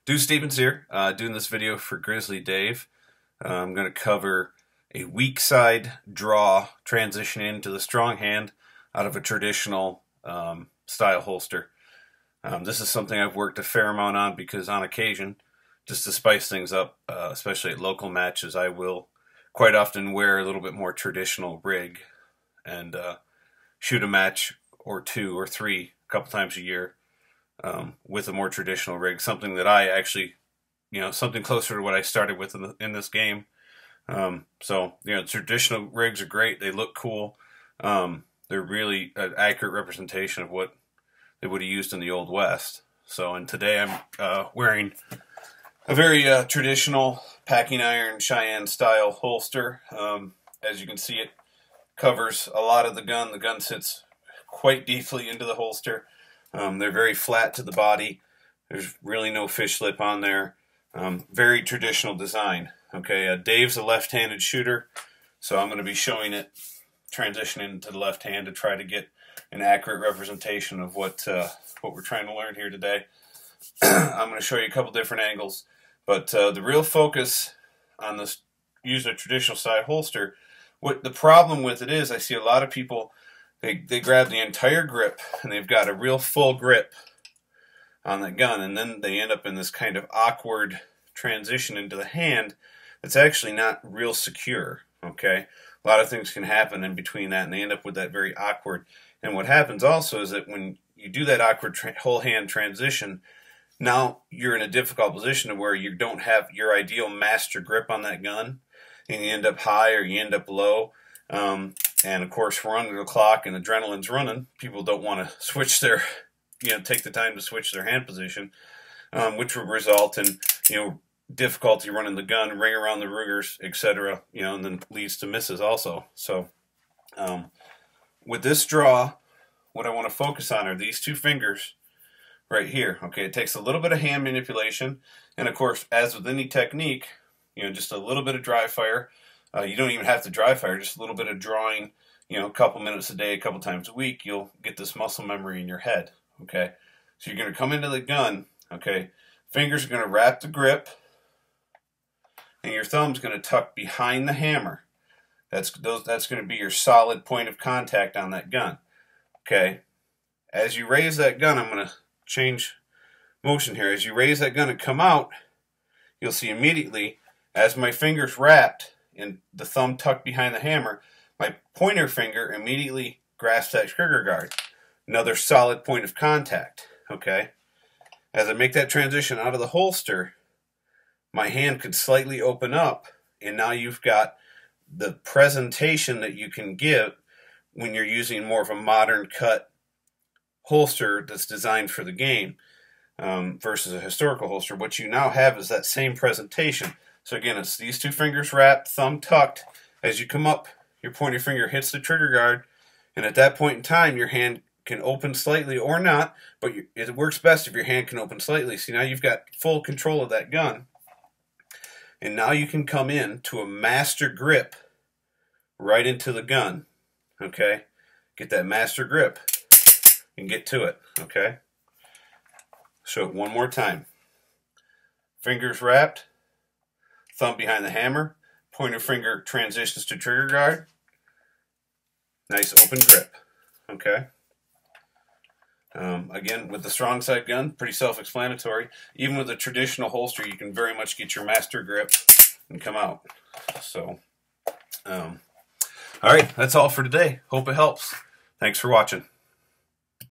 Deuce Stevens here, doing this video for Grizzly Dave. I'm going to cover a weak side draw transition into the strong hand out of a traditional style holster. This is something I've worked a fair amount on because on occasion, just to spice things up, especially at local matches, I will quite often wear a little bit more traditional rig and shoot a match or two or three a couple times a year. With a more traditional rig, something that I actually, something closer to what I started with in this game. Traditional rigs are great. They look cool. They're really an accurate representation of what they would have used in the Old West. And today I'm wearing a very traditional packing iron Cheyenne style holster. As you can see, it covers a lot of the gun. The gun sits quite deeply into the holster. They're very flat to the body. There's really no fish lip on there. Very traditional design. Okay, Dave's a left-handed shooter, so I'm going to be showing it transitioning to the left hand to try to get an accurate representation of what we're trying to learn here today. I'm going to show you a couple different angles, but the real focus on this use a traditional side holster. What the problem with it is, I see a lot of people. They grab the entire grip and they've got a real full grip on that gun, and then they end up in this kind of awkward transition into the hand that's actually not real secure. Okay, a lot of things can happen in between that, and they end up with that very awkward. And what happens also is that when you do that awkward whole hand transition, now you're in a difficult position to where you don't have your ideal master grip on that gun, and you end up high or you end up low. And of course, we're under the clock and adrenaline's running. People don't want to switch their, take the time to switch their hand position, which will result in, difficulty running the gun, ring around the riggers, etc., and then leads to misses also. So, with this draw, what I want to focus on are these two fingers right here. Okay, it takes a little bit of hand manipulation, and of course, as with any technique, just a little bit of dry fire. You don't even have to dry fire, just a little bit of drawing, a couple minutes a day, a couple times a week, you'll get this muscle memory in your head, okay? So you're going to come into the gun, okay? Fingers are going to wrap the grip, and your thumb's going to tuck behind the hammer. That's going to be your solid point of contact on that gun, okay? As you raise that gun, I'm going to change motion here. As you raise that gun and come out, you'll see immediately, as my finger's wrapped, and the thumb tucked behind the hammer, my pointer finger immediately grasps that trigger guard. Another solid point of contact, okay? As I make that transition out of the holster, my hand could slightly open up, and now you've got the presentation that you can give when you're using more of a modern cut holster that's designed for the game versus a historical holster. What you now have is that same presentation. So again, it's these two fingers wrapped, thumb tucked. As you come up, your pointer finger hits the trigger guard, and at that point in time, your hand can open slightly or not, but it works best if your hand can open slightly. See, now you've got full control of that gun, and now you can come in to a master grip right into the gun, okay? Get that master grip and get to it, okay? Show it one more time. Fingers wrapped, thumb behind the hammer, pointer finger transitions to trigger guard. Nice open grip, okay? Again, with the strong side gun, pretty self-explanatory. Even with a traditional holster, you can very much get your master grip and come out. So, all right, that's all for today. Hope it helps. Thanks for watching.